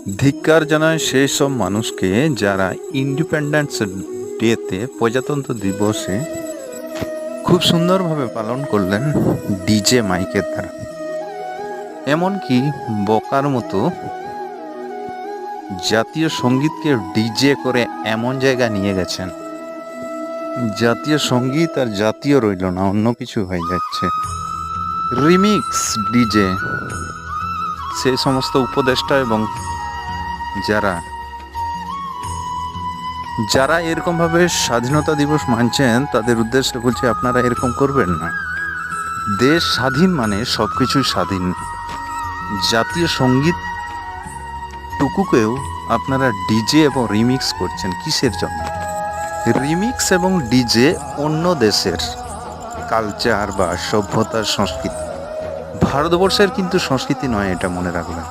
ধিক্কার জানায় সেই সব মানুষকে যারা ইন্ডিপেন্ডেন্স ডেতে প্রজাতন্ত্র দিবসে খুব সুন্দরভাবে পালন করলেন ডিজে মাইকের দ্বারা। এমনকি বোকার মতো জাতীয় সঙ্গীতকে ডিজে করে এমন জায়গা নিয়ে গেছেন, জাতীয় সঙ্গীত আর জাতীয় রইল না, অন্য কিছু হয়ে যাচ্ছে। রিমিক্স ডিজে, সেই সমস্ত উপদেষ্টা এবং যারা যারা এরকমভাবে স্বাধীনতা দিবস মানছেন তাদের উদ্দেশ্যে বলছি, আপনারা এরকম করবেন না। দেশ স্বাধীন মানে সব কিছুই স্বাধীন। জাতীয় সঙ্গীত টুকুকেও আপনারা ডিজে এবং রিমিক্স করছেন কিসের জন্য? রিমিক্স এবং ডিজে অন্য দেশের কালচার বা সভ্যতার সংস্কৃতি, ভারতবর্ষের কিন্তু সংস্কৃতি নয়, এটা মনে রাখবেন।